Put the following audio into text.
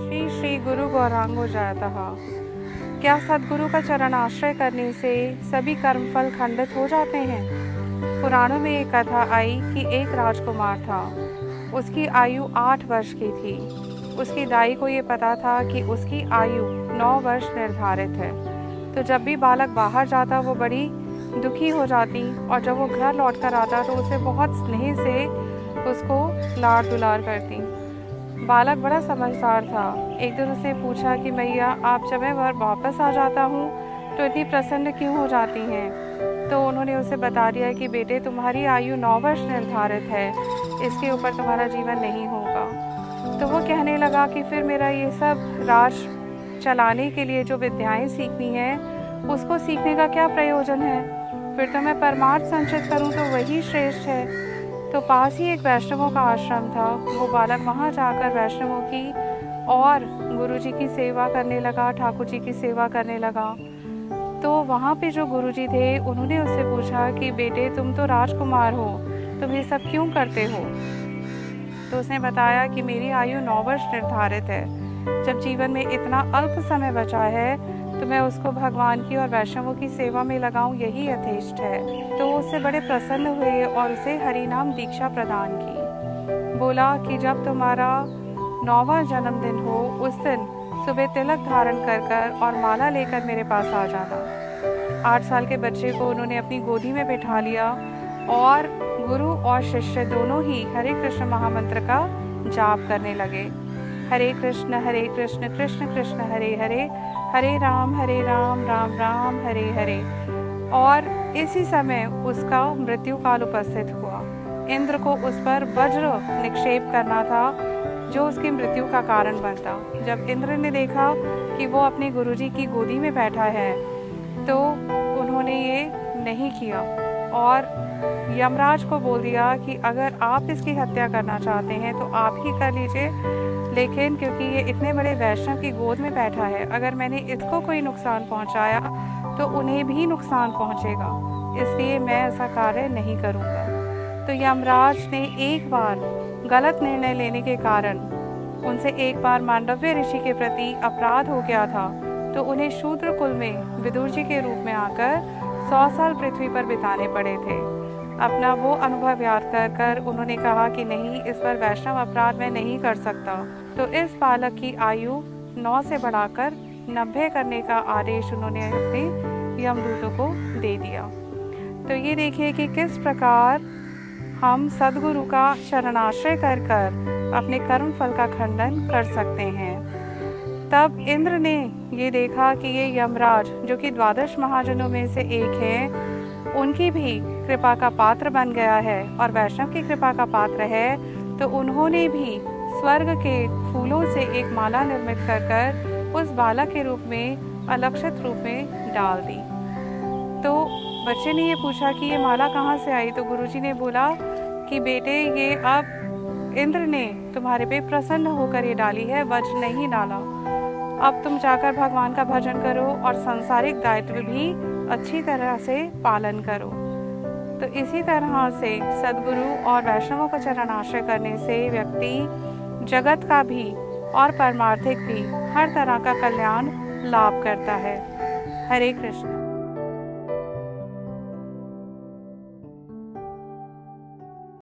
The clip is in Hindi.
श्री श्री गुरु गौरांगो जयतः। क्या सद्गुरु का चरण आश्रय करने से सभी कर्मफल खंडित हो जाते हैं? पुराणों में एक कथा आई कि एक राजकुमार था। उसकी आयु 8 वर्ष की थी। उसकी दाई को ये पता था कि उसकी आयु 9 वर्ष निर्धारित है। तो जब भी बालक बाहर जाता वो बड़ी दुखी हो जाती और जब वो घर लौट कर आता तो उसे बहुत स्नेह से उसको लाड़ दुलार करती। बालक बड़ा समझदार था। एक दिन उसने पूछा कि मैया, आप जब मैं वापस आ जाता हूँ तो इतनी प्रसन्न क्यों हो जाती हैं? तो उन्होंने उसे बता दिया कि बेटे, तुम्हारी आयु 9 वर्ष निर्धारित है, इसके ऊपर तुम्हारा जीवन नहीं होगा। तो वो कहने लगा कि फिर मेरा ये सब राज चलाने के लिए जो विद्याएं सीखनी है उसको सीखने का क्या प्रयोजन है? फिर तो मैं परमार्थ संचित करूँ तो वही श्रेष्ठ है। तो पास ही एक वैष्णवों का आश्रम था। वो बालक वहाँ जाकर वैष्णवों की और गुरुजी की सेवा करने लगा, ठाकुर जी की सेवा करने लगा। तो वहाँ पे जो गुरुजी थे उन्होंने उससे पूछा कि बेटे, तुम तो राजकुमार हो, तुम ये सब क्यों करते हो? तो उसने बताया कि मेरी आयु 9 वर्ष निर्धारित है। जब जीवन में इतना अल्प समय बचा है तो मैं उसको भगवान की और वैष्णवों की सेवा में लगाऊं, यही यथेष्ट है। तो उससे बड़े प्रसन्न हुए और उसे हरि नाम दीक्षा प्रदान की। बोला कि जब तुम्हारा 9वां जन्मदिन हो उस दिन सुबह तिलक धारण कर और माला लेकर मेरे पास आ जाना। 8 साल के बच्चे को उन्होंने अपनी गोदी में बिठा लिया और गुरु और शिष्य दोनों ही हरे कृष्ण महामंत्र का जाप करने लगे। हरे कृष्ण कृष्ण कृष्ण हरे हरे, हरे राम राम राम हरे हरे। और इसी समय उसका मृत्यु काल उपस्थित हुआ। इंद्र को उस पर वज्र निक्षेप करना था जो उसकी मृत्यु का कारण बनता। जब इंद्र ने देखा कि वो अपने गुरुजी की गोदी में बैठा है तो उन्होंने ये नहीं किया और यमराज को बोल दिया कि अगर आप इसकी हत्या करना चाहते हैं तो आप ही कर लीजिए, लेकिन क्योंकि ये इतने बड़े वैष्णव की गोद में बैठा है, अगर मैंने इसको कोई नुकसान पहुंचाया तो उन्हें भी नुकसान पहुंचेगा, इसलिए मैं ऐसा कार्य नहीं करूंगा। तो यमराज ने एक बार गलत निर्णय लेने के कारण उनसे एक बार मांडव्य ऋषि के प्रति अपराध हो गया था। तो उन्हें शूद्र कुल में विदुर जी के रूप में आकर 100 साल पृथ्वी पर बिताने पड़े थे। अपना वो अनुभव याद कर उन्होंने कहा कि नहीं, इस पर वैष्णव अपराध मैं नहीं कर सकता। तो इस बालक की आयु 9 से बढ़ाकर 90 करने का आदेश उन्होंने अपने यमदूतों को दे दिया। तो ये देखिए कि किस प्रकार हम सद्गुरु का शरणाश्रय कर अपने कर्म फल का खंडन कर सकते हैं। तब इंद्र ने ये देखा कि ये यमराज जो कि 12 महाजनों में से एक है, उनकी भी कृपा का पात्र बन गया है और वैष्णव की कृपा का पात्र है, तो उन्होंने भी स्वर्ग के फूलों से एक माला निर्मित कर उस बालक के रूप में अलक्षित रूप में डाल दी। तो बच्चे ने ये पूछा कि ये माला कहाँ से आई? तो गुरुजी ने बोला कि बेटे, ये अब इंद्र ने तुम्हारे पे प्रसन्न होकर ये डाली है, वज्र नहीं डाला। अब तुम जाकर भगवान का भजन करो और सांसारिक दायित्व भी अच्छी तरह से पालन करो। तो इसी तरह से सद्गुरु और वैष्णवों का चरण आश्रय करने से व्यक्ति जगत का भी और परमार्थिक भी हर तरह का कल्याण लाभ करता है। हरे कृष्ण।